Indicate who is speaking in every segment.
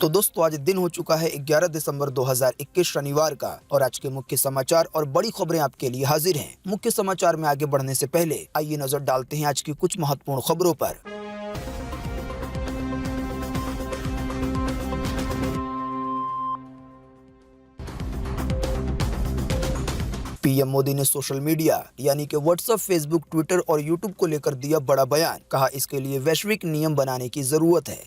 Speaker 1: तो दोस्तों आज दिन हो चुका है 11 दिसंबर 2021 शनिवार का और आज के मुख्य समाचार और बड़ी खबरें आपके लिए हाजिर हैं। मुख्य समाचार में आगे बढ़ने से पहले आइए नजर डालते हैं आज की कुछ महत्वपूर्ण खबरों पर। पीएम मोदी ने सोशल मीडिया यानी कि व्हाट्सएप, फेसबुक, ट्विटर और यूट्यूब को लेकर दिया बड़ा बयान। कहा इसके लिए वैश्विक नियम बनाने की जरूरत है।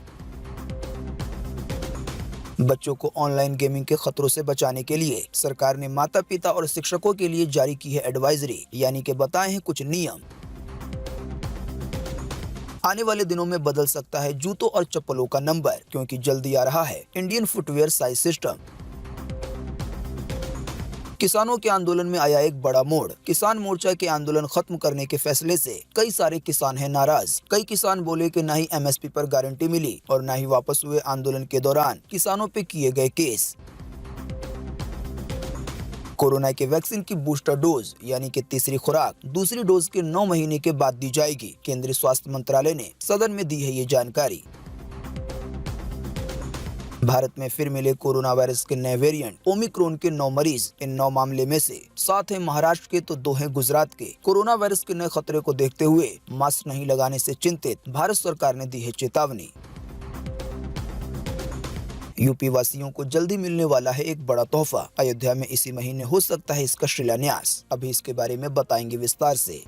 Speaker 1: बच्चों को ऑनलाइन गेमिंग के खतरों से बचाने के लिए सरकार ने माता पिता और शिक्षकों के लिए जारी की है एडवाइजरी, यानी कि बताए हैं कुछ नियम। आने वाले दिनों में बदल सकता है जूतों और चप्पलों का नंबर, क्योंकि जल्दी आ रहा है इंडियन फुटवेयर साइज सिस्टम। किसानों के आंदोलन में आया एक बड़ा मोड़। किसान मोर्चा के आंदोलन खत्म करने के फैसले से कई सारे किसान हैं नाराज। कई किसान बोले कि न ही एमएसपी पर गारंटी मिली और न ही वापस हुए आंदोलन के दौरान किसानों पे किए गए केस। कोरोना के वैक्सीन की बूस्टर डोज यानी कि तीसरी खुराक दूसरी डोज के 9 महीने के बाद दी जाएगी। केंद्रीय स्वास्थ्य मंत्रालय ने सदन में दी है ये जानकारी। भारत में फिर मिले कोरोना वायरस के नए वेरिएंट ओमिक्रॉन के 9 मरीज। इन 9 मामले में से 7 हैं महाराष्ट्र के तो 2 हैं गुजरात के। कोरोना वायरस के नए खतरे को देखते हुए मास्क नहीं लगाने से चिंतित भारत सरकार ने दी है चेतावनी। यूपी वासियों को जल्दी मिलने वाला है एक बड़ा तोहफा। अयोध्या में इसी महीने हो सकता है इसका शिलान्यास। अभी इसके बारे में बताएंगे विस्तार से।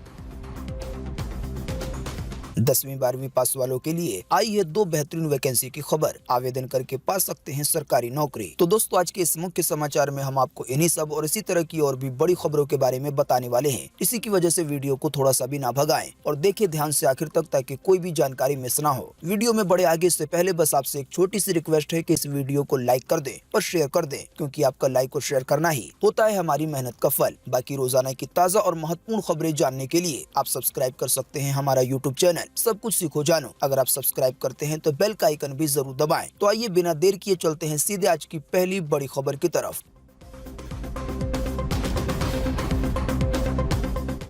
Speaker 1: 10वीं 12वीं पास वालों के लिए आई है 2 बेहतरीन वैकेंसी की खबर। आवेदन करके पा सकते हैं सरकारी नौकरी। तो दोस्तों आज के इस मुख्य समाचार में हम आपको इन्हीं सब और इसी तरह की और भी बड़ी खबरों के बारे में बताने वाले हैं। इसी की वजह से वीडियो को थोड़ा सा भी ना भगाएं और देखिए ध्यान से आखिर तक, ताकि कोई भी जानकारी मिस ना हो। वीडियो में बड़े आगे से पहले बस आपसे एक छोटी सी रिक्वेस्ट है कि इस वीडियो को लाइक कर दें और शेयर कर दें, क्योंकि आपका लाइक और शेयर करना ही होता है हमारी मेहनत का फल। बाकी रोजाना की ताज़ा और महत्वपूर्ण खबरें जानने के लिए आप सब्सक्राइब कर सकते हैं हमारा यूट्यूब चैनल सब कुछ सीखो जानो। अगर आप सब्सक्राइब करते हैं तो बेल का आइकन भी जरूर दबाएं। तो आइए बिना देर किए चलते हैं सीधे आज की पहली बड़ी खबर की तरफ।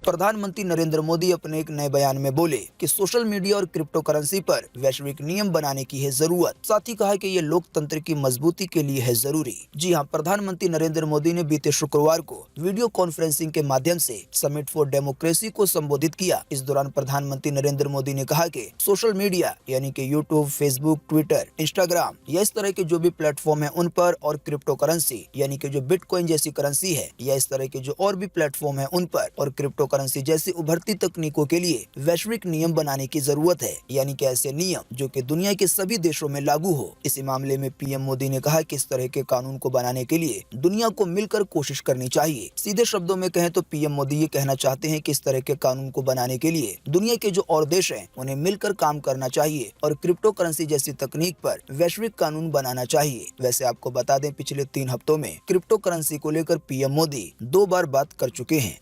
Speaker 1: प्रधानमंत्री नरेंद्र मोदी अपने एक नए बयान में बोले कि सोशल मीडिया और क्रिप्टो करेंसी पर वैश्विक नियम बनाने की है जरूरत। साथ ही कहा कि ये लोकतंत्र की मजबूती के लिए है जरूरी। जी हां, प्रधानमंत्री नरेंद्र मोदी ने बीते शुक्रवार को वीडियो कॉन्फ्रेंसिंग के माध्यम से समिट फॉर डेमोक्रेसी को संबोधित किया। इस दौरान प्रधानमंत्री नरेंद्र मोदी ने कहा कि सोशल मीडिया यानी कि यूट्यूब, फेसबुक, ट्विटर, इंस्टाग्राम या इस तरह के जो भी प्लेटफॉर्म है उन पर, और क्रिप्टो करेंसी यानी कि जो बिटकॉइन जैसी करेंसी है या इस तरह के जो और भी प्लेटफॉर्म है उन पर, और क्रिप्टो करेंसी जैसी उभरती तकनीकों के लिए वैश्विक नियम बनाने की जरूरत है, यानी कि ऐसे नियम जो कि दुनिया के सभी देशों में लागू हो। इसी मामले में पीएम मोदी ने कहा कि इस तरह के कानून को बनाने के लिए दुनिया को मिलकर कोशिश करनी चाहिए। सीधे शब्दों में कहें तो पीएम मोदी ये कहना चाहते हैं कि इस तरह के कानून को बनाने के लिए दुनिया के जो और देश हैं उन्हें मिलकर काम करना चाहिए और क्रिप्टो करेंसी जैसी तकनीक पर वैश्विक कानून बनाना चाहिए। वैसे आपको बता दें, पिछले 3 हफ्तों में क्रिप्टो करेंसी को लेकर पीएम मोदी 2 बार बात कर चुके हैं।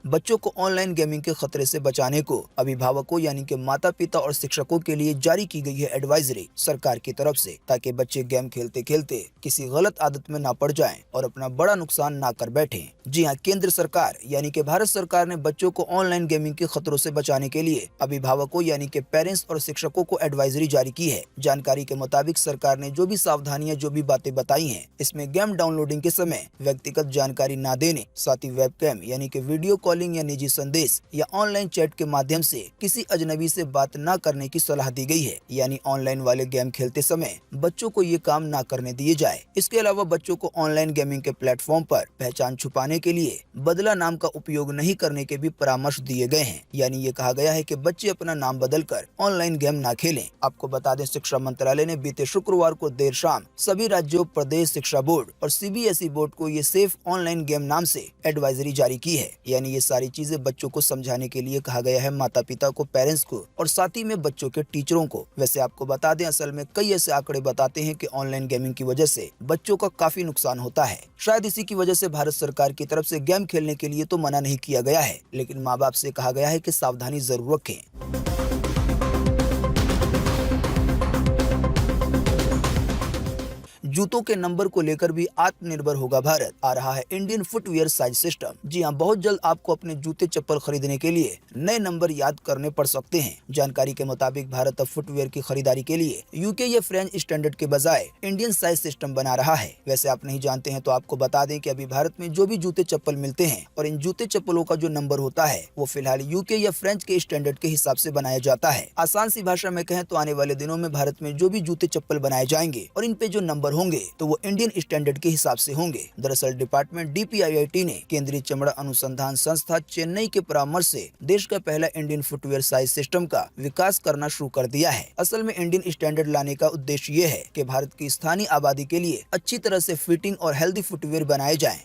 Speaker 1: बच्चों को ऑनलाइन गेमिंग के खतरे से बचाने को अभिभावकों यानी कि माता पिता और शिक्षकों के लिए जारी की गई है एडवाइजरी सरकार की तरफ से, ताकि बच्चे गेम खेलते खेलते किसी गलत आदत में ना पड़ जाएं और अपना बड़ा नुकसान ना कर बैठें। जी हां, केंद्र सरकार यानी कि भारत सरकार ने बच्चों को ऑनलाइन गेमिंग के खतरों से बचाने के लिए अभिभावकों यानी कि पेरेंट्स और शिक्षकों को एडवाइजरी जारी की है। जानकारी के मुताबिक सरकार ने जो भी सावधानियां, जो भी बातें बताई हैं, इसमें गेम डाउनलोडिंग के समय व्यक्तिगत जानकारी ना देने, साथ ही वेबकैम यानी कि वीडियो कॉलिंग या निजी संदेश या ऑनलाइन चैट के माध्यम से किसी अजनबी से बात न करने की सलाह दी गई है। यानी ऑनलाइन वाले गेम खेलते समय बच्चों को ये काम ना करने दिए जाए। इसके अलावा बच्चों को ऑनलाइन गेमिंग के प्लेटफॉर्म पर पहचान छुपाने के लिए बदला नाम का उपयोग नहीं करने के भी परामर्श दिए गए हैं। यानी ये कहा गया है कि बच्चे अपना नाम बदलकर ऑनलाइन गेम ना खेलें। आपको बता दें, शिक्षा मंत्रालय ने बीते शुक्रवार को देर शाम सभी राज्यों, प्रदेश शिक्षा बोर्ड और सीबीएसई बोर्ड को ये सेफ ऑनलाइन गेम नाम से एडवाइजरी जारी की है। यानी ये सारी चीजें बच्चों को समझाने के लिए कहा गया है, माता पिता को, पेरेंट्स को और साथ ही में बच्चों के टीचरों को। वैसे आपको बता दें, असल में कई ऐसे आंकड़े बताते हैं कि ऑनलाइन गेमिंग की वजह से बच्चों का काफी नुकसान होता है। शायद इसी की वजह से भारत सरकार की तरफ से गेम खेलने के लिए तो मना नहीं किया गया है, लेकिन माँ बाप से कहा गया है कि सावधानी जरूर रखें। जूतों के नंबर को लेकर भी आत्मनिर्भर होगा भारत। आ रहा है इंडियन फुटवियर साइज सिस्टम। जी हाँ, बहुत जल्द आपको अपने जूते चप्पल खरीदने के लिए नए नंबर याद करने पड़ सकते हैं। जानकारी के मुताबिक भारत अब फुटवियर की खरीदारी के लिए यूके या फ्रेंच स्टैंडर्ड के बजाय इंडियन साइज सिस्टम बना रहा है। वैसे आप नहीं जानते हैं तो आपको बता दें कि अभी भारत में जो भी जूते चप्पल मिलते हैं और इन जूते चप्पलों का जो नंबर होता है वो फिलहाल यूके या फ्रेंच के स्टैंडर्ड के हिसाब से बनाया जाता है। आसान सी भाषा में कहें तो आने वाले दिनों में भारत में जो भी जूते चप्पल बनाए जाएंगे और इन पे जो नंबर होंगे तो वो इंडियन स्टैंडर्ड के हिसाब से होंगे। दरअसल डिपार्टमेंट DPIIT ने केंद्रीय चमड़ा अनुसंधान संस्था चेन्नई के परामर्श से देश का पहला इंडियन फुटवियर साइज सिस्टम का विकास करना शुरू कर दिया है। असल में इंडियन स्टैंडर्ड लाने का उद्देश्य ये है कि भारत की स्थानीय आबादी के लिए अच्छी तरह से फिटिंग और हेल्दी फुटवियर बनाए जाएं।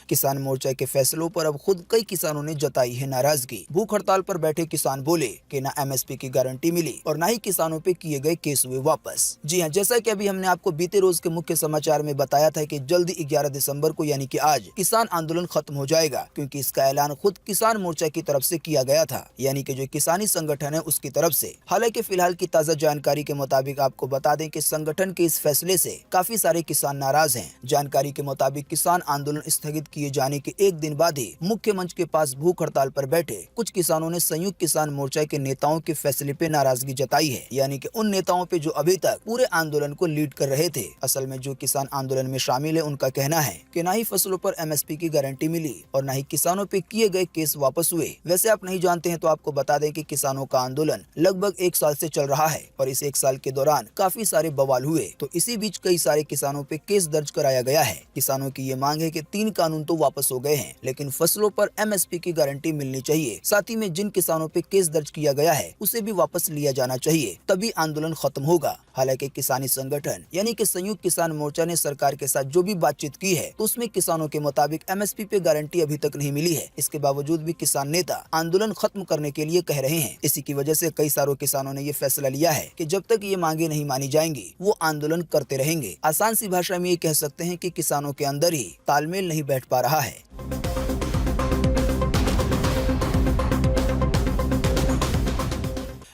Speaker 1: किसान मोर्चा के फैसलों पर अब खुद कई किसानों ने जताई है नाराजगी। भूख हड़ताल पर बैठे किसान बोले कि न MSP की गारंटी मिली और न ही किसानों पे किए गए केस हुए वापस। जी हां, जैसा कि अभी हमने आपको बीते रोज के मुख्य समाचार में बताया था कि जल्दी 11 दिसंबर को यानी कि आज किसान आंदोलन खत्म हो जाएगा, क्योंकि इसका ऐलान खुद किसान मोर्चा की तरफ से किया गया था, यानी कि जो किसानी संगठन है उसकी तरफ से। हालांकि फिलहाल की ताजा जानकारी के मुताबिक आपको बता दें कि संगठन के इस फैसले से काफी सारे किसान नाराज हैं। जानकारी के मुताबिक किसान आंदोलन स्थगित किए जाने के एक दिन बाद ही मुख्य मंच के पास भूख हड़ताल पर बैठे कुछ किसानों ने संयुक्त किसान मोर्चा के नेताओं के फैसले पे नाराजगी जताई है, यानी कि उन नेताओं पे जो अभी तक पूरे आंदोलन को लीड कर रहे थे। असल में जो किसान आंदोलन में शामिल है उनका कहना है कि न ही फसलों पर MSP की गारंटी मिली और न ही किसानों पे किए गए केस वापस हुए। वैसे आप नहीं जानते हैं तो आपको बता दें कि किसानों का आंदोलन लगभग 1 साल से चल रहा है और इस 1 साल के दौरान काफी सारे बवाल हुए, तो इसी बीच कई सारे किसानों पे केस दर्ज कराया गया है। किसानों की ये मांग है कि 3 कानून तो वापस हो गए हैं, लेकिन फसलों पर MSP की गारंटी मिलनी चाहिए। साथ ही में जिन किसानों पे केस दर्ज किया गया है उसे भी वापस लिया जाना चाहिए, तभी आंदोलन खत्म होगा। हालांकि किसानी संगठन यानी कि संयुक्त किसान मोर्चा ने सरकार के साथ जो भी बातचीत की है तो उसमें किसानों के मुताबिक MSP पे गारंटी अभी तक नहीं मिली है। इसके बावजूद भी किसान नेता आंदोलन खत्म करने के लिए कह रहे हैं। इसी की वजह से कई सारे किसानों ने ये फैसला लिया है कि जब तक ये मांगे नहीं मानी जाएंगी वो आंदोलन करते रहेंगे। आसान सी भाषा में ये कह सकते हैं कि किसानों के अंदर ही तालमेल नहीं बैठ पा रहा है।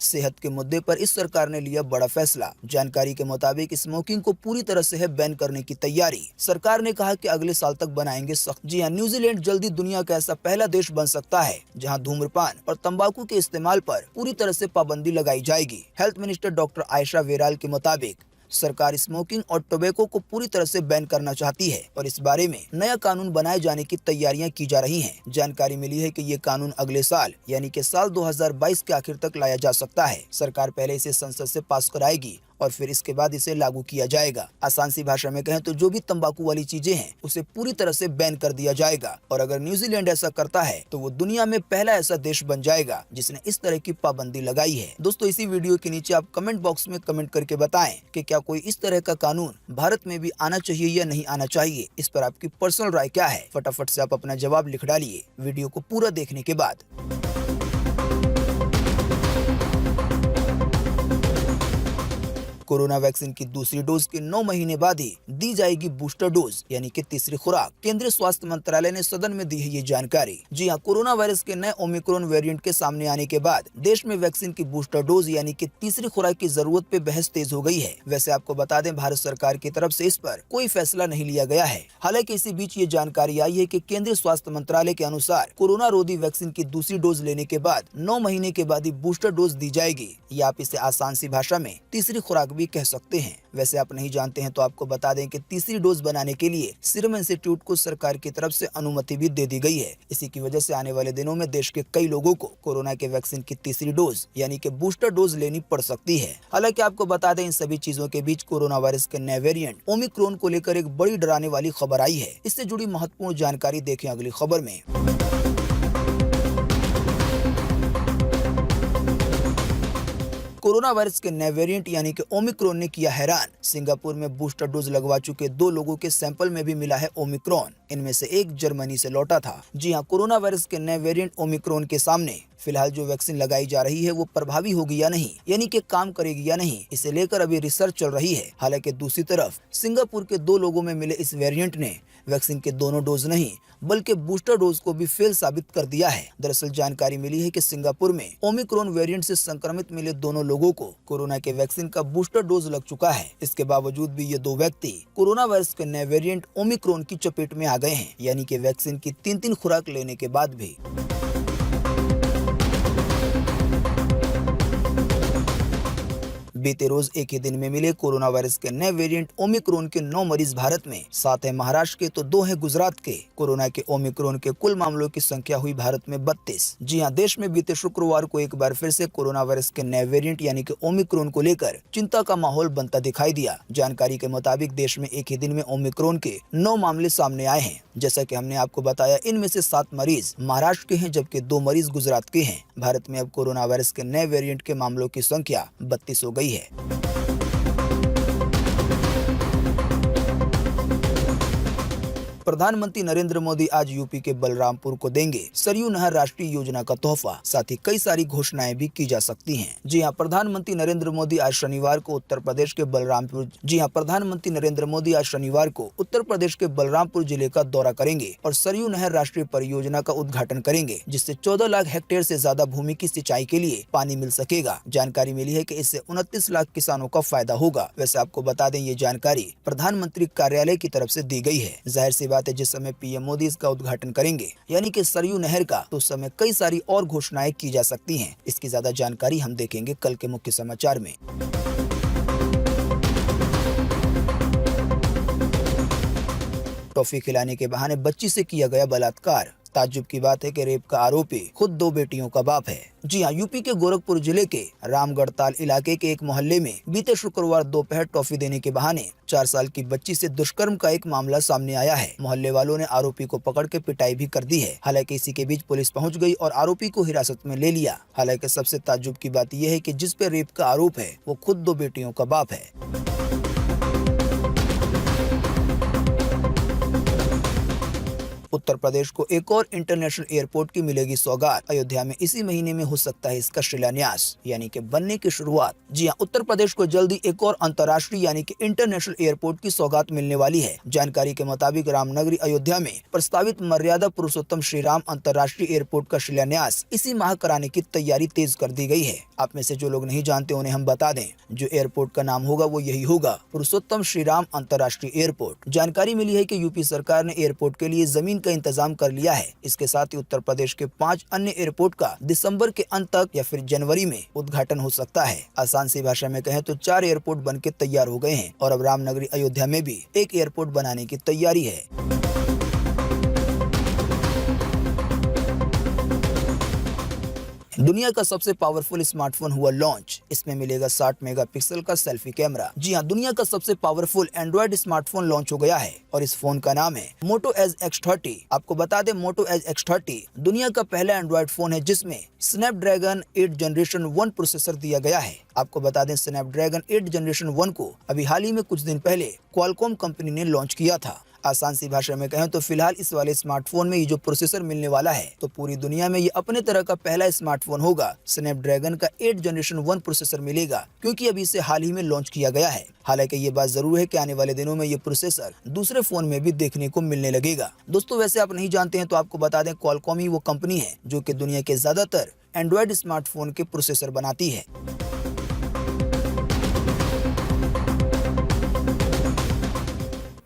Speaker 1: सेहत के मुद्दे पर इस सरकार ने लिया बड़ा फैसला। जानकारी के मुताबिक स्मोकिंग को पूरी तरह से है बैन करने की तैयारी। सरकार ने कहा कि अगले साल तक बनाएंगे सख्त। जी हां, न्यूजीलैंड जल्दी दुनिया का ऐसा पहला देश बन सकता है जहां धूम्रपान और तंबाकू के इस्तेमाल पर पूरी तरह से पाबंदी लगाई जाएगी। हेल्थ मिनिस्टर डॉक्टर आयशा वेराल के मुताबिक सरकार स्मोकिंग और टोबैको को पूरी तरह से बैन करना चाहती है और इस बारे में नया कानून बनाए जाने की तैयारियां की जा रही हैं। जानकारी मिली है कि ये कानून अगले साल यानी कि साल 2022 के आखिर तक लाया जा सकता है। सरकार पहले इसे संसद से पास कराएगी और फिर इसके बाद इसे लागू किया जाएगा। आसान सी भाषा में कहें तो जो भी तंबाकू वाली चीजें हैं उसे पूरी तरह से बैन कर दिया जाएगा और अगर न्यूजीलैंड ऐसा करता है तो वो दुनिया में पहला ऐसा देश बन जाएगा जिसने इस तरह की पाबंदी लगाई है। दोस्तों, इसी वीडियो के नीचे आप कमेंट बॉक्स में कमेंट करके बताएं कि क्या कोई इस तरह का कानून भारत में भी आना चाहिए या नहीं आना चाहिए। इस पर आपकी पर्सनल राय क्या है? फटाफट से आप अपना जवाब लिख डालिए वीडियो को पूरा देखने के बाद। कोरोना वैक्सीन की दूसरी डोज के 9 महीने बाद ही दी जाएगी बूस्टर डोज यानी कि तीसरी खुराक। केंद्रीय स्वास्थ्य मंत्रालय ने सदन में दी है ये जानकारी। जी हां, कोरोना वायरस के नए ओमिक्रॉन वेरिएंट के सामने आने के बाद देश में वैक्सीन की बूस्टर डोज यानी कि तीसरी खुराक की जरूरत पे बहस तेज हो गई है। वैसे आपको बता दें भारत सरकार की तरफ से इस पर कोई फैसला नहीं लिया गया है। हालांकि इसी बीच ये जानकारी आई है कि केंद्रीय स्वास्थ्य मंत्रालय के अनुसार कोरोना रोधी वैक्सीन की दूसरी डोज लेने के बाद 9 महीने के बाद ही बूस्टर डोज दी जाएगी, या आप इसे आसान सी भाषा में तीसरी खुराक भी कह सकते हैं। वैसे आप नहीं जानते हैं तो आपको बता दें कि तीसरी डोज बनाने के लिए सीरम इंस्टीट्यूट को सरकार की तरफ से अनुमति भी दे दी गई है। इसी की वजह से आने वाले दिनों में देश के कई लोगों को कोरोना के वैक्सीन की तीसरी डोज यानी कि बूस्टर डोज लेनी पड़ सकती है। हालांकि आपको बता दें इन सभी चीजों के बीच कोरोना वायरस के नए वेरिएंट ओमिक्रॉन को लेकर एक बड़ी डराने वाली खबर आई है। इससे जुड़ी महत्वपूर्ण जानकारी देखें अगली खबर में। कोरोना वायरस के नए वेरिएंट यानी कि ओमिक्रॉन ने किया हैरान। सिंगापुर में बूस्टर डोज लगवा चुके 2 लोगों के सैंपल में भी मिला है ओमिक्रॉन। इनमें से एक जर्मनी से लौटा था। जी हां, कोरोना वायरस के नए वेरिएंट ओमिक्रॉन के सामने फिलहाल जो वैक्सीन लगाई जा रही है वो प्रभावी होगी या नहीं, यानी कि काम करेगी या नहीं, इसे लेकर अभी रिसर्च चल रही है। हालांकि दूसरी तरफ सिंगापुर के 2 लोगों में मिले इस वेरिएंट ने वैक्सीन के दोनों डोज नहीं बल्कि बूस्टर डोज को भी फेल साबित कर दिया है। दरअसल जानकारी मिली है कि सिंगापुर में ओमिक्रॉन वेरिएंट से संक्रमित मिले दोनों लोगों को कोरोना के वैक्सीन का बूस्टर डोज लग चुका है। इसके बावजूद भी ये दो व्यक्ति कोरोना वायरस के नए वेरिएंट ओमिक्रॉन की चपेट में आ गए हैं, यानी कि वैक्सीन की 3 खुराक लेने के बाद भी। बीते रोज एक ही दिन में मिले कोरोना वायरस के नए वेरिएंट ओमिक्रॉन के 9 मरीज भारत में, 7 है महाराष्ट्र के तो 2 है गुजरात के। कोरोना के ओमिक्रॉन के कुल मामलों की संख्या हुई भारत में 32। जी हां, देश में बीते शुक्रवार को एक बार फिर से कोरोना वायरस के नए वेरिएंट यानी कि ओमिक्रॉन को लेकर चिंता का माहौल बनता दिखाई दिया। जानकारी के मुताबिक देश में एक ही दिन में ओमिक्रॉन के 9 मामले सामने आए हैं। जैसा कि हमने आपको बताया, इनमें से 7 मरीज महाराष्ट्र के हैं जबकि 2 मरीज गुजरात के हैं। भारत में अब कोरोना वायरस के नए वेरिएंट के मामलों की संख्या 32 हो गई है। प्रधानमंत्री नरेंद्र मोदी आज यूपी के बलरामपुर को देंगे सरयू नहर राष्ट्रीय योजना का तोहफा। साथ ही कई सारी घोषणाएं भी की जा सकती हैं। जी हां, प्रधानमंत्री नरेंद्र मोदी आज शनिवार को उत्तर प्रदेश के बलरामपुर जिले का दौरा करेंगे और सरयू नहर राष्ट्रीय परियोजना का उद्घाटन करेंगे, जिससे 14 लाख हेक्टेयर से ज्यादा भूमि की सिंचाई के लिए पानी मिल सकेगा। जानकारी मिली है कि इससे 29 लाख किसानों का फायदा होगा। वैसे आपको बता दें, ये जानकारी प्रधानमंत्री कार्यालय की तरफ से दी गई है। जाहिर सी बात है, जिस समय पीएम मोदी इसका उद्घाटन करेंगे यानी कि सरयू नहर का, तो उस समय कई सारी और घोषणाएं की जा सकती हैं। इसकी ज्यादा जानकारी हम देखेंगे कल के मुख्य समाचार में। टॉफी खिलाने के बहाने बच्ची से किया गया बलात्कार। ताज्जुब की बात है कि रेप का आरोपी खुद 2 बेटियों का बाप है। जी हां, यूपी के गोरखपुर जिले के रामगढ़ताल इलाके के एक मोहल्ले में बीते शुक्रवार दोपहर टॉफी देने के बहाने 4 साल की बच्ची से दुष्कर्म का एक मामला सामने आया है। मोहल्ले वालों ने आरोपी को पकड़ के पिटाई भी कर दी है। हालांकि इसी के बीच पुलिस पहुंच गई और आरोपी को हिरासत में ले लिया। हालांकि सबसे ताज्जुब की बात यह है कि जिस पे रेप का आरोप है वो खुद 2 बेटियों का बाप है। उत्तर प्रदेश को एक और इंटरनेशनल एयरपोर्ट की मिलेगी सौगात। अयोध्या में इसी महीने में हो सकता है इसका शिलान्यास यानी कि बनने की शुरुआत। जी हां, उत्तर प्रदेश को जल्दी एक और अंतर्राष्ट्रीय यानी कि इंटरनेशनल एयरपोर्ट की सौगात मिलने वाली है। जानकारी के मुताबिक रामनगरी अयोध्या में प्रस्तावित मर्यादा पुरुषोत्तम श्री राम अंतर्राष्ट्रीय एयरपोर्ट का शिलान्यास इसी माह कराने की तैयारी तेज कर दी गई है। आप में से जो लोग नहीं जानते उन्हें हम बता दें, जो एयरपोर्ट का नाम होगा वो यही होगा, पुरुषोत्तम श्री राम अंतर्राष्ट्रीय एयरपोर्ट। जानकारी मिली है कि यूपी सरकार ने एयरपोर्ट के लिए जमीन का इंतजाम कर लिया है। इसके साथ ही उत्तर प्रदेश के 5 अन्य एयरपोर्ट का दिसंबर के अंत तक या फिर जनवरी में उद्घाटन हो सकता है। आसान सी भाषा में कहें तो 4 एयरपोर्ट बनके तैयार हो गए हैं और अब रामनगरी अयोध्या में भी एक एयरपोर्ट बनाने की तैयारी है। दुनिया का सबसे पावरफुल स्मार्टफोन हुआ लॉन्च। इसमें मिलेगा 60 मेगापिक्सल का सेल्फी कैमरा। जी हां, दुनिया का सबसे पावरफुल एंड्रॉइड स्मार्टफोन लॉन्च हो गया है और इस फोन का नाम है मोटो एज X30। आपको बता दें, मोटो एज X30 दुनिया का पहला एंड्रॉइड फोन है जिसमें स्नैपड्रैगन 8 जनरेशन 1 प्रोसेसर दिया गया है। आपको बता दें, स्नैपड्रैगन 8 जनरेशन 1 को अभी हाल ही में कुछ दिन पहले क्वालकॉम कंपनी ने लॉन्च किया था। आसान सी भाषा में कहें तो फिलहाल इस वाले स्मार्टफोन में ये जो प्रोसेसर मिलने वाला है, तो पूरी दुनिया में ये अपने तरह का पहला स्मार्टफोन होगा। स्नैपड्रैगन का 8 जनरेशन 1 प्रोसेसर मिलेगा क्योंकि अभी इसे हाल ही में लॉन्च किया गया है। हालांकि ये बात जरूर है कि आने वाले दिनों में ये प्रोसेसर दूसरे फोन में भी देखने को मिलने लगेगा। दोस्तों, वैसे आप नहीं जानते हैं तो आपको बता दें, क्वालकॉम ही वो कंपनी है जो कि दुनिया के ज्यादातर एंड्रॉइड स्मार्टफोन के प्रोसेसर बनाती है।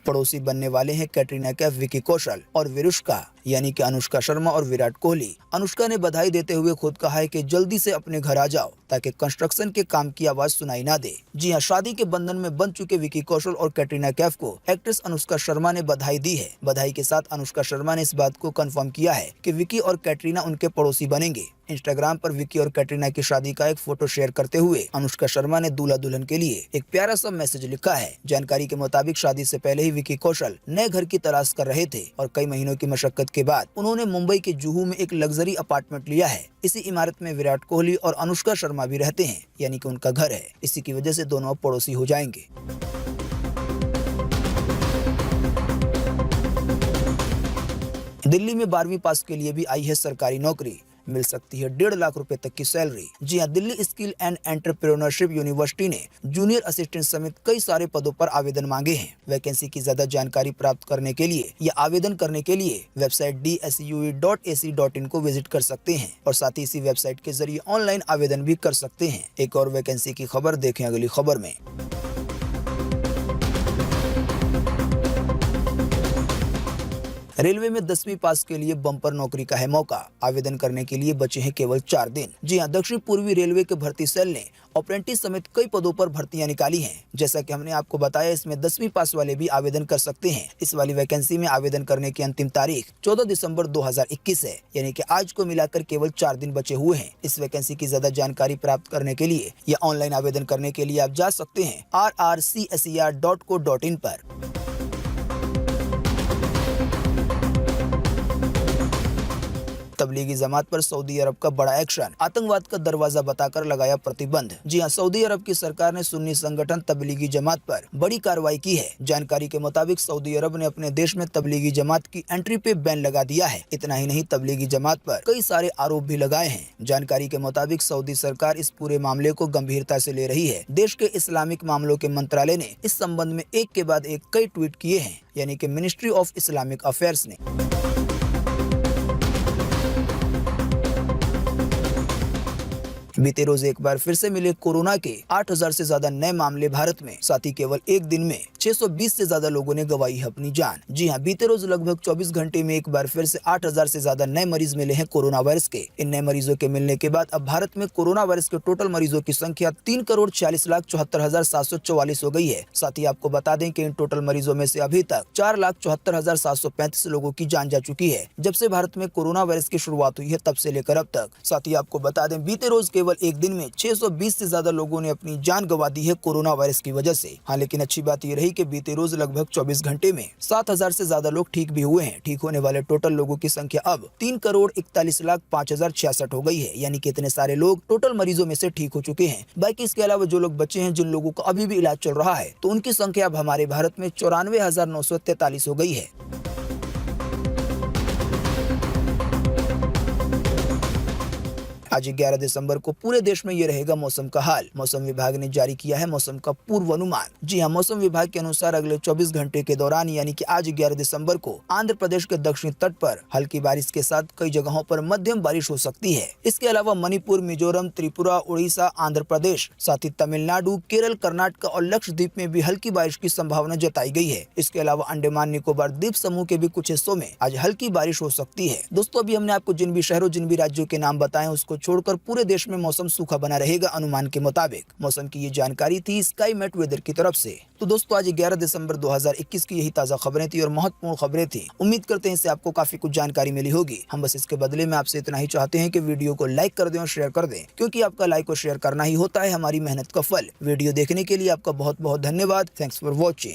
Speaker 1: पड़ोसी बनने वाले हैं कैटरीना कैफ, विकी कौशल और विरुष्का यानी कि अनुष्का शर्मा और विराट कोहली। अनुष्का ने बधाई देते हुए खुद कहा है कि जल्दी से अपने घर आ जाओ ताकि कंस्ट्रक्शन के काम की आवाज सुनाई ना दे। जी हां, शादी के बंधन में बंध चुके विकी कौशल और कैटरीना कैफ को एक्ट्रेस अनुष्का शर्मा ने बधाई दी है। बधाई के साथ अनुष्का शर्मा ने इस बात को कंफर्म किया है कि विकी और कैटरीना उनके पड़ोसी बनेंगे। इंस्टाग्राम पर विकी और कैटरीना की शादी का एक फोटो शेयर करते हुए अनुष्का शर्मा ने दूल्हा दुल्हन के लिए एक प्यारा सा मैसेज लिखा है। जानकारी के मुताबिक शादी से पहले ही विकी कौशल नए घर की तलाश कर रहे थे और कई महीनों की मशक्कत के बाद उन्होंने मुंबई के जुहू में एक लग्जरी अपार्टमेंट लिया है। इसी इमारत में विराट कोहली और अनुष्का शर्मा भी रहते हैं, यानी कि उनका घर है। इसी की वजह से दोनों अब पड़ोसी हो जाएंगे। दिल्ली में 12वीं पास के लिए भी आई है सरकारी नौकरी। मिल सकती है 1.5 लाख रुपए तक की सैलरी। जी हाँ, Delhi skill and entrepreneurship university ने जूनियर असिस्टेंट समेत कई सारे पदों पर आवेदन मांगे हैं। वैकेंसी की ज्यादा जानकारी प्राप्त करने के लिए या आवेदन करने के लिए वेबसाइट dsue.ac.in को विजिट कर सकते हैं और साथ ही इसी वेबसाइट के जरिए ऑनलाइन आवेदन भी कर सकते हैं। एक और वैकेंसी की खबर देखें अगली खबर में। रेलवे में 10वीं पास के लिए बम्पर नौकरी का है मौका। आवेदन करने के लिए बचे हैं केवल 4 दिन। जी हां, दक्षिण पूर्वी रेलवे के भर्ती सेल ने अप्रेंटिस समेत कई पदों पर भर्तियां निकाली हैं। जैसा कि हमने आपको बताया, इसमें 10वीं पास वाले भी आवेदन कर सकते हैं। इस वाली वैकेंसी में आवेदन करने की अंतिम तारीख 14 दिसंबर 2021 है, यानी कि आज को मिलाकर केवल 4 दिन बचे हुए हैं। इस वैकेंसी की ज्यादा जानकारी प्राप्त करने के लिए या ऑनलाइन आवेदन करने के लिए आप जा सकते हैं rrcser.co.in पर। तबलीगी जमात पर सऊदी अरब का बड़ा एक्शन, आतंकवाद का दरवाजा बताकर लगाया प्रतिबंध। जी हां, सऊदी अरब की सरकार ने सुन्नी संगठन तबलीगी जमात पर बड़ी कार्रवाई की है। जानकारी के मुताबिक सऊदी अरब ने अपने देश में तबलीगी जमात की एंट्री पे बैन लगा दिया है। इतना ही नहीं, तबलीगी जमात पर कई सारे आरोप भी लगाए हैं। जानकारी के मुताबिक सऊदी सरकार इस पूरे मामले को गंभीरता से ले रही है। देश के इस्लामिक मामलों के मंत्रालय ने इस संबंध में एक के बाद एक कई ट्वीट किए हैं, यानी कि मिनिस्ट्री ऑफ इस्लामिक अफेयर्स ने। बीते रोज एक बार फिर से मिले कोरोना के 8000 से ज्यादा नए मामले भारत में। साथ ही केवल एक दिन में 620 से ज्यादा लोगों ने गंवाई है अपनी जान। जी हां, बीते रोज लगभग 24 घंटे में एक बार फिर से 8000 से ज्यादा नए मरीज मिले हैं कोरोना वायरस के। इन नए मरीजों के मिलने के बाद अब भारत में कोरोना वायरस के टोटल मरीजों की संख्या 3,40,74,744 हो गई है। साथ ही आपको बता दें कि इन टोटल मरीजों में से अभी तक 4,74,735 लोगों की जान जा चुकी है। जब से भारत में कोरोना वायरस की शुरुआत हुई है तब से लेकर अब तक। साथ ही आपको बता दें, बीते रोज केवल एक दिन में 620 से ज्यादा लोगों ने अपनी जान गंवा दी है कोरोना वायरस की वजह से। हाँ, लेकिन अच्छी बात ये रही कि बीते रोज लगभग 24 घंटे में 7000 से ज्यादा लोग ठीक भी हुए हैं। ठीक होने वाले टोटल लोगों की संख्या अब 3,41,05,066 हो गई है, यानी कि इतने सारे लोग टोटल मरीजों में से ठीक हो चुके हैं। बाकी इसके अलावा जो लोग बचे हैं, जिन लोगों का अभी भी इलाज चल रहा है, तो उनकी संख्या अब हमारे भारत में 94,943 हो गई है। आज 11 दिसंबर को पूरे देश में ये रहेगा मौसम का हाल। मौसम विभाग ने जारी किया है मौसम का पूर्वानुमान। जी हां, मौसम विभाग के अनुसार अगले 24 घंटे के दौरान, यानी कि आज 11 दिसंबर को आंध्र प्रदेश के दक्षिणी तट पर हल्की बारिश के साथ कई जगहों पर मध्यम बारिश हो सकती है। इसके अलावा मणिपुर, मिजोरम, त्रिपुरा, उड़ीसा, आंध्र प्रदेश, साथ ही तमिलनाडु, केरल, कर्नाटक और लक्षद्वीप में भी हल्की बारिश की संभावना जताई गई है। इसके अलावा अंडमान निकोबार द्वीप समूह के भी कुछ हिस्सों में आज हल्की बारिश हो सकती है। दोस्तों, अभी हमने आपको जिन भी शहरों, जिन भी राज्यों के नाम बताए उसको छोड़कर पूरे देश में मौसम सूखा बना रहेगा अनुमान के मुताबिक। मौसम की ये जानकारी थी स्काई मेट वेदर की तरफ से। तो दोस्तों, आज 11 दिसंबर 2021 की यही ताजा खबरें थी और महत्वपूर्ण खबरें थी। उम्मीद करते हैं इससे आपको काफी कुछ जानकारी मिली होगी। हम बस इसके बदले में आपसे इतना ही चाहते हैं कि वीडियो को लाइक कर दें और शेयर कर दें, क्योंकि आपका लाइक और शेयर करना ही होता है हमारी मेहनत का फल। वीडियो देखने के लिए आपका बहुत बहुत धन्यवाद। Thanks for watching.